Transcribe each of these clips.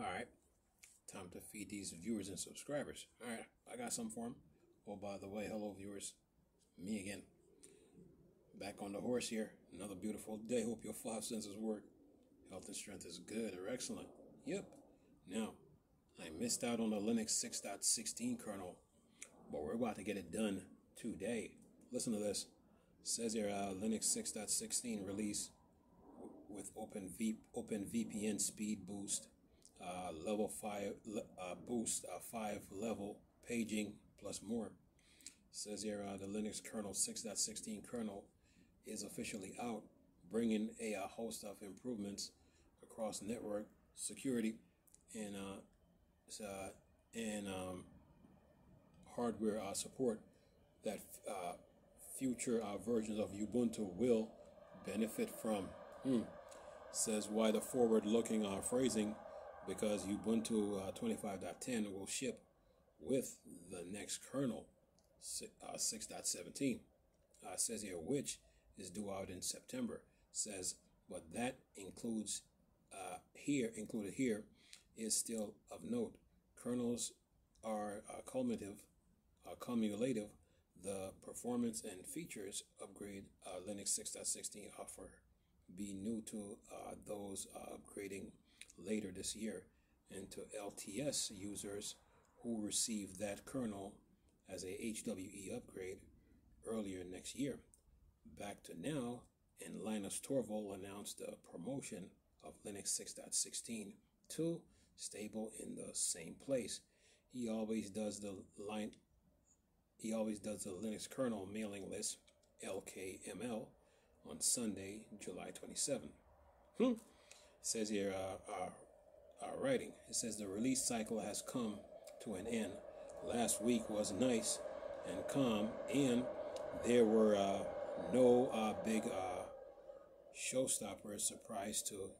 All right, time to feed these viewers and subscribers. All right, I got something for them. Oh, by the way, hello viewers, me again. Back on the horse here. Another beautiful day. Hope your five senses work. Health and strength is good or excellent. Yep. Now, I missed out on the Linux 6.16 kernel, but we're about to get it done today. Listen to this. It says here Linux 6.16 release with Openvpn speed boost, level 5 boost, 5 level paging plus more. It says here the Linux kernel 6.16 kernel is officially out, bringing a host of improvements across network security and hardware support that future versions of Ubuntu will benefit from. Says why the forward-looking phrasing, because Ubuntu 25.10 will ship with the next kernel 6.17. Says here which is due out in September. Says but that included here is still of note. Kernels are cumulative. The performance and features upgrade Linux 6.16 offer be new to those upgrading later this year, and to LTS users who receive that kernel as a HWE upgrade earlier next year. Back to now, and Linus Torvald announced the promotion of Linux 6.16 to stable in the same place. He always does the Linux kernel mailing list, LKML, on Sunday, July 27. It says here, writing, it says the release cycle has come to an end. Last week was nice and calm, and there were no big showstoppers surprised to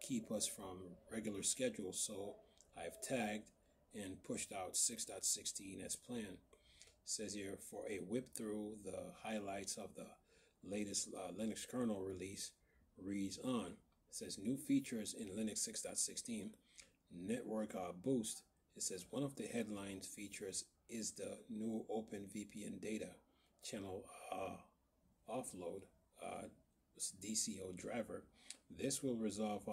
keep us from regular schedule, so I've tagged and pushed out 6.16 as planned. It says here for a whip through the highlights of the latest Linux kernel release reads on. It says new features in Linux 6.16 network boost. It says one of the headlines features is the new Openvpn data channel offload DCO driver. This will resolve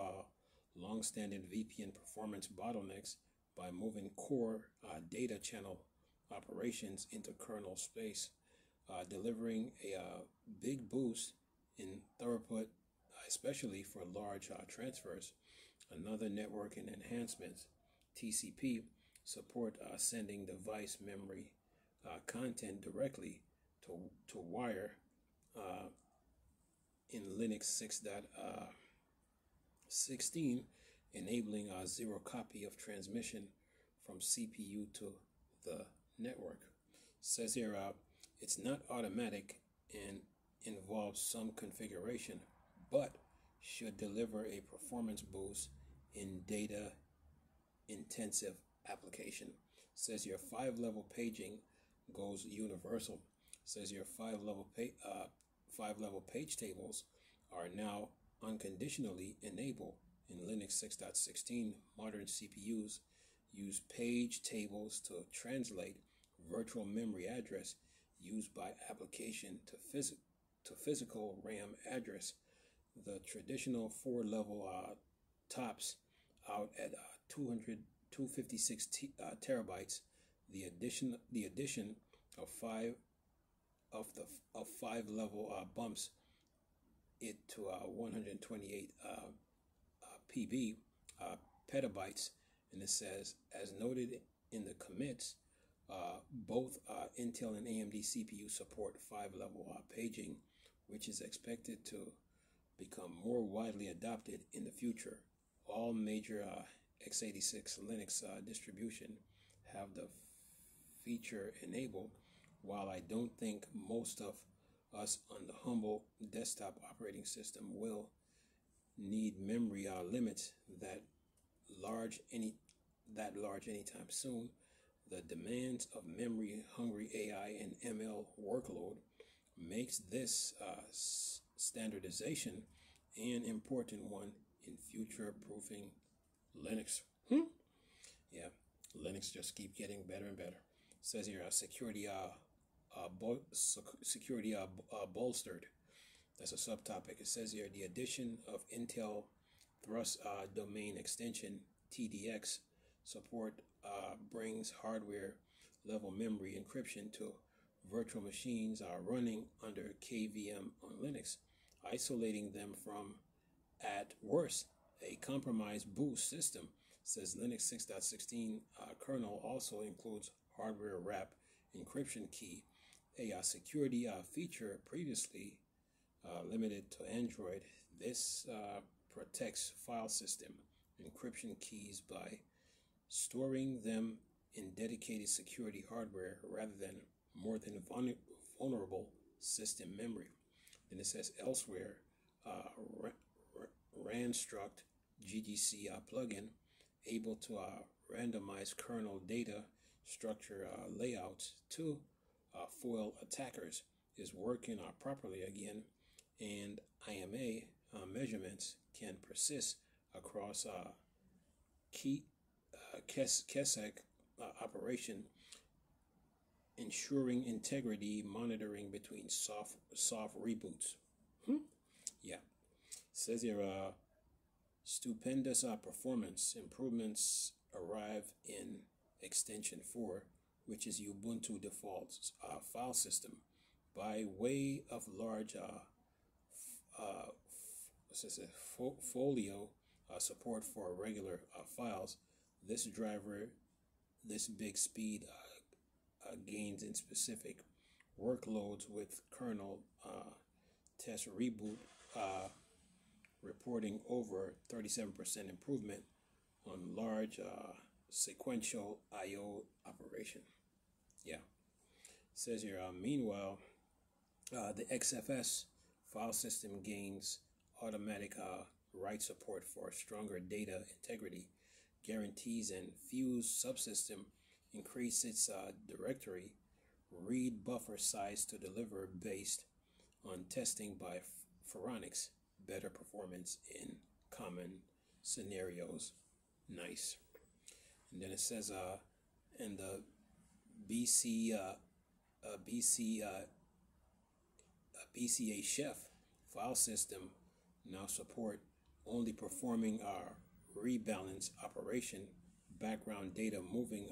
long-standing VPN performance bottlenecks by moving core data channel operations into kernel space, delivering a big boost in throughput, especially for large transfers. Another networking enhancements, TCP support sending device memory content directly to wire in Linux 6.16, enabling zero copy of transmission from CPU to the network. Says here it's not automatic and involves some configuration, but should deliver a performance boost in data intensive application. Says your 5-level paging goes universal. Says your 5-level page tables are now unconditionally enabled in Linux 6.16. Modern CPUs use page tables to translate virtual memory address used by application to physical RAM address. The traditional 4-level tops out at 256 terabytes. The addition of 5-level bumps it to 128 petabytes, and it says, as noted in the commits, both Intel and AMD CPU support 5-level paging, which is expected to become more widely adopted in the future. All major x86 Linux distribution have the feature enabled, while I don't think most of us on the humble desktop operating system will need memory limits that large anytime soon. The demands of memory-hungry AI and ML workload makes this standardization an important one in future-proofing Linux. Yeah, Linux just keep getting better and better. It says here, security bolstered. That's a subtopic. It says here, the addition of Intel Thrust Domain Extension (TDX) support brings hardware level memory encryption to virtual machines running under KVM on Linux, isolating them from, at worst, a compromised boot system. Says Linux 6.16 kernel also includes hardware wrap encryption key, a security feature previously limited to Android. This protects file system encryption keys by storing them in dedicated security hardware rather than more than vulnerable system memory. Then it says elsewhere, Ranstruct GDC plugin able to randomize kernel data structure layouts to foil attackers is working properly again, and IMA measurements can persist across KESEC operation, ensuring integrity monitoring between soft reboots. Yeah, says here stupendous performance improvements arrive in extension 4, which is Ubuntu default file system, by way of large folio support for regular files. This driver, this big speed gains in specific workloads with kernel test reboot reporting over 37% improvement on large sequential I/O operation. Yeah, it says here. Meanwhile, the XFS file system gains automatic write support for stronger data integrity guarantees, and Fuse subsystem increase its directory read buffer size to deliver based on testing by Phoronix better performance in common scenarios. Nice. And then it says and the BCA Chef file system now support only performing our rebalance operation background data moving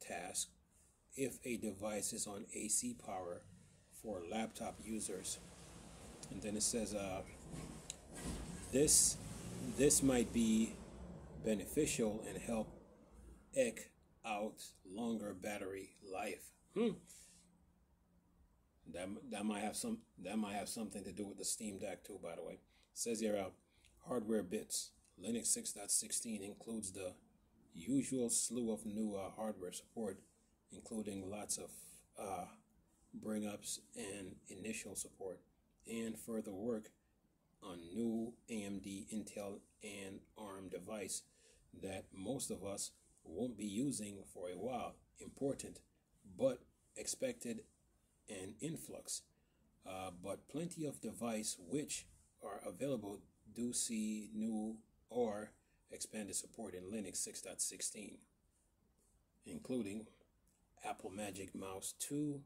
task if a device is on AC power for laptop users. And then it says this might be beneficial and help eke out longer battery life. That might have something to do with the Steam Deck too, by the way. It says here hardware bits. Linux 6.16 includes the usual slew of new hardware support, including lots of bring ups and initial support, and further work on new AMD, Intel, and ARM device that most of us won't be using for a while. Important, but expected an influx. But plenty of device which are available do see new or expanded support in Linux 6.16, including Apple Magic Mouse 2,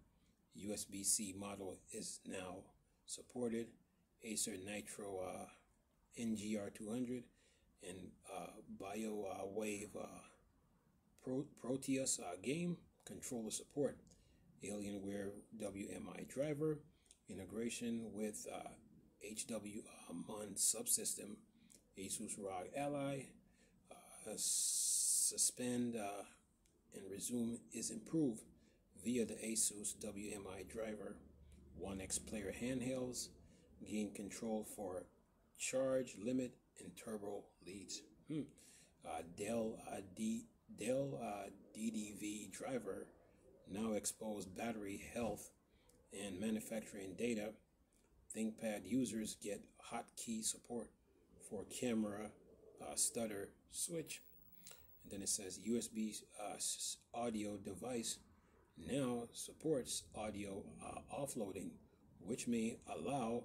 USB-C model is now supported, Acer Nitro NGR200, and BioWave Proteus game controller support, Alienware WMI driver, integration with HWMUN subsystem, Asus ROG Ally, suspend and resume is improved via the Asus WMI driver, 1X player handhelds, gain control for charge limit and turbo leads. Dell DDV driver now expose battery health and manufacturing data. ThinkPad users get hotkey support for camera stutter switch. And then it says USB audio device now supports audio offloading, which may allow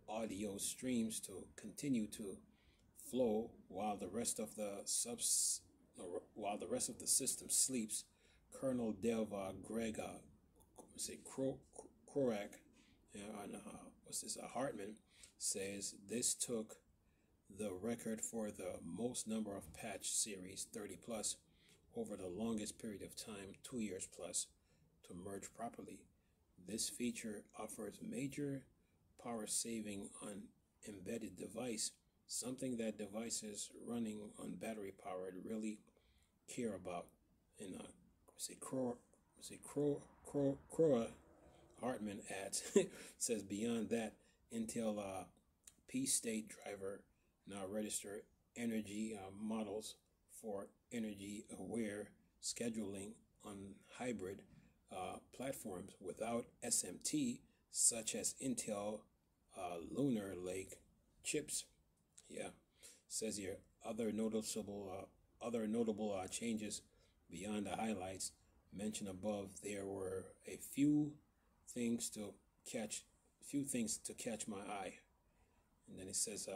audio streams to continue to flow while the rest of the while the rest of the system sleeps, Colonel Dev Greg Krorak and Hartman says this took the record for the most number of patch series, 30 plus, over the longest period of time, 2 years plus, to merge properly. This feature offers major power saving on embedded device, something that devices running on battery powered really care about. And Crora Hartman adds, says beyond that, Intel P-State driver now register energy models for energy-aware scheduling on hybrid platforms without SMT, such as Intel Lunar Lake chips. Yeah, says here other notable changes beyond the highlights mentioned above. There were a few things to catch my eye, and then it says,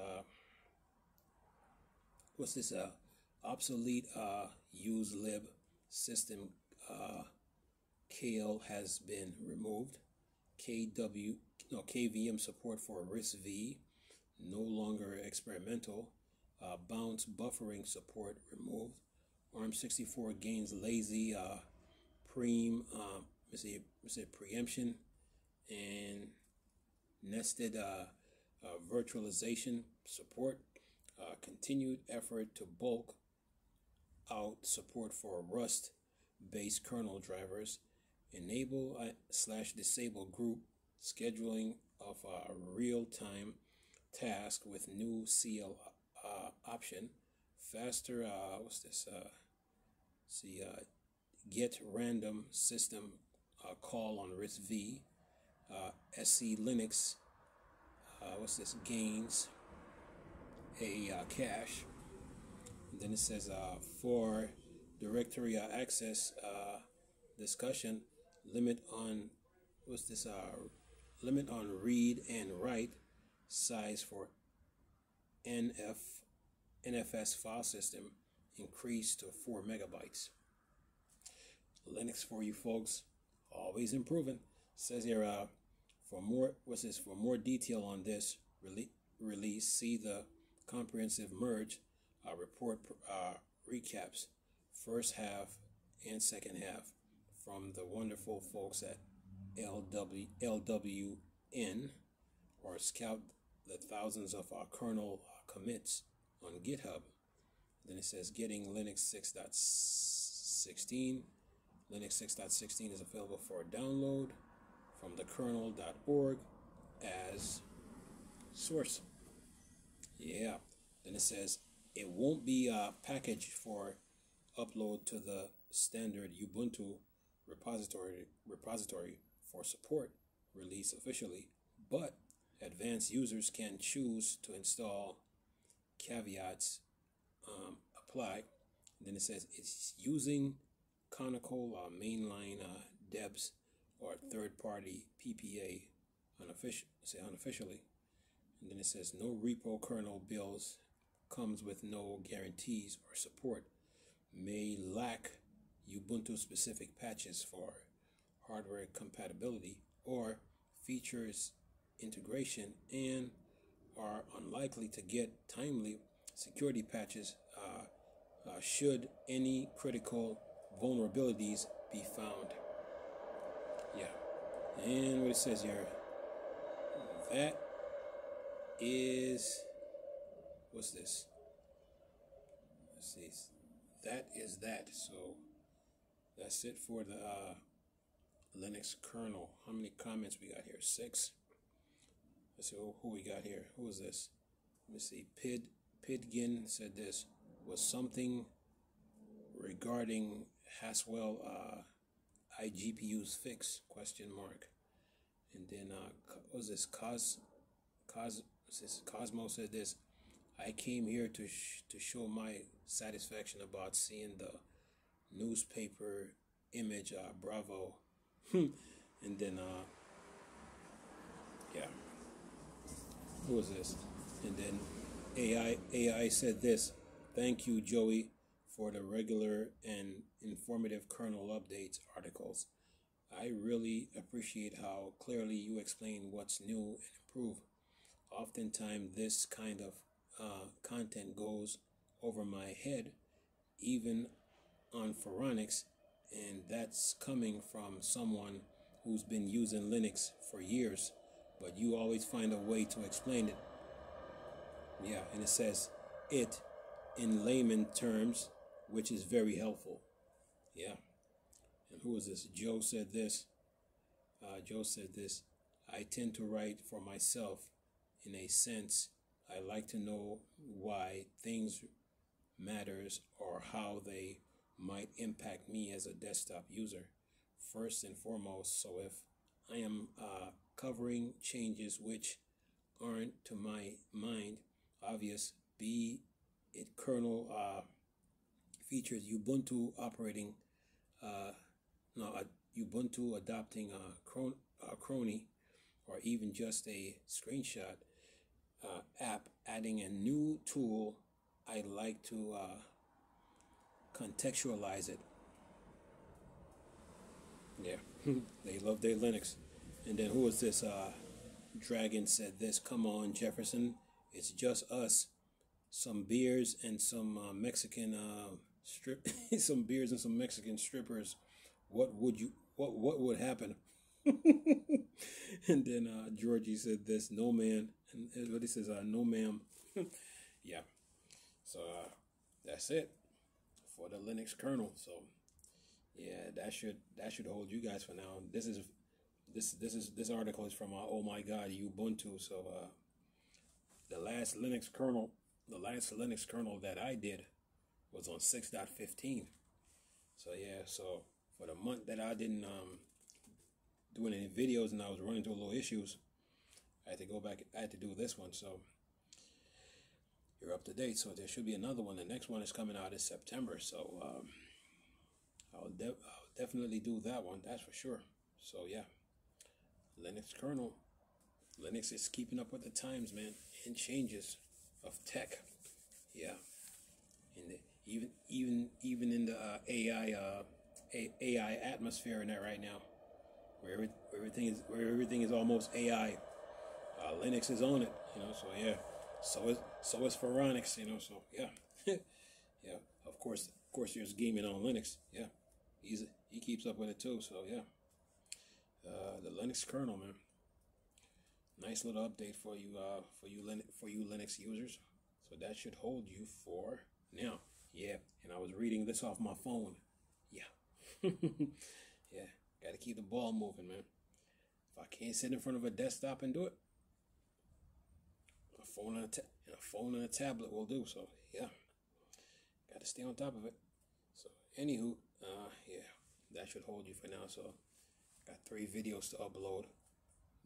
what's this? Obsolete use lib system KL has been removed. KVM support for RISC-V no longer experimental. Bounce buffering support removed. ARM64 gains lazy preemption and nested virtualization support. Continued effort to bulk out support for Rust-based kernel drivers. Enable/disable group scheduling of real-time task with new CL option. Faster, get random system call on RISC-V. SC Linux, gains a cache. And then it says for directory access discussion, limit on read and write size for NFS file system increased to 4 megabytes. Linux for you folks, always improving. Says here for more detail on this release, see the comprehensive merge report recaps first half and second half from the wonderful folks at LWN, or scout the thousands of kernel commits on GitHub. Then it says getting Linux 6.16. Linux 6.16 is available for download from the kernel.org as source. Yeah. Then it says it won't be packaged for upload to the standard Ubuntu repository for support release officially, but advanced users can choose to install. Caveats apply. Then it says it's using canonical mainline debs or third-party PPA unofficially. And then it says no repo kernel builds, comes with no guarantees or support, may lack Ubuntu specific patches for hardware compatibility or features integration, and are unlikely to get timely security patches should any critical vulnerabilities be found. Yeah. And what it says here, that is, what's this? Let's see. That is that. So that's it for the Linux kernel. How many comments we got here? 6. Let's see who we got here. Who is this? Let me see. Pidgin said this was something regarding Haswell iGPU's fix, ? And then what was this? Cosmo said this. I came here to show my satisfaction about seeing the newspaper image. Bravo. And then yeah. Who was this? And then AI said this. Thank you, Joey, for the regular and informative kernel updates articles. I really appreciate how clearly you explain what's new and improve. Oftentimes, this kind of content goes over my head, even on Phoronix, and that's coming from someone who's been using Linux for years, but you always find a way to explain it. Yeah, and it says it in layman terms, which is very helpful. Yeah. And who is this? Joe said this. I tend to write for myself. In a sense, I like to know why things matters or how they might impact me as a desktop user. First and foremost, so if I am covering changes which aren't to my mind obvious, be it kernel features, Ubuntu operating, Ubuntu adopting Crony, or even just a screenshot app adding a new tool, I like to contextualize it. Yeah, they love their Linux. And then who was this? Dragon said this. Come on, Jefferson. It's just us. Some beers and some Mexican some beers and some Mexican strippers. What would happen? And then Georgie said this. No man. And what he says? No ma'am. Yeah. So that's it for the Linux kernel. So yeah, that should hold you guys for now. This article is from oh my god, Ubuntu. So the last Linux kernel that I did was on 6.15. So yeah, so for the month that I didn't do any videos and I was running into a little issues, I had to go back. I had to do this one. So you're up to date. So there should be another one. The next one is coming out in September. So I'll definitely do that one. That's for sure. So yeah, Linux kernel. Linux is keeping up with the times, man, and changes of tech. Yeah, and even in the AI atmosphere in that right now, where everything is almost AI. Linux is on it, So yeah, so is Phoronix, So yeah, yeah. Of course, there's gaming on Linux. Yeah, he keeps up with it too. So yeah, the Linux kernel, man. Nice little update for you Linux users. So that should hold you for now. Yeah, and I was reading this off my phone. Yeah, yeah. Got to keep the ball moving, man. If I can't sit in front of a desktop and do it, a phone and a tablet will do. So yeah, got to stay on top of it. So anywho, yeah, that should hold you for now. So got 3 videos to upload.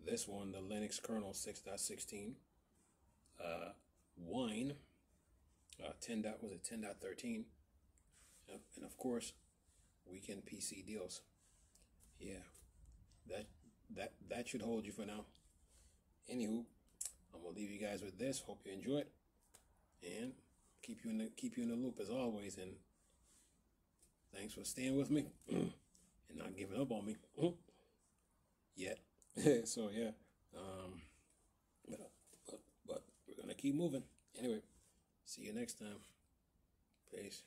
This one, the Linux kernel 6.16, Wine, 10.13, and of course, weekend PC deals. Yeah, that should hold you for now. Anywho, I'm gonna leave you guys with this. Hope you enjoy it, and keep you in the loop as always. And thanks for staying with me and not giving up on me yet. So yeah, but we're gonna keep moving. Anyway, see you next time. Peace.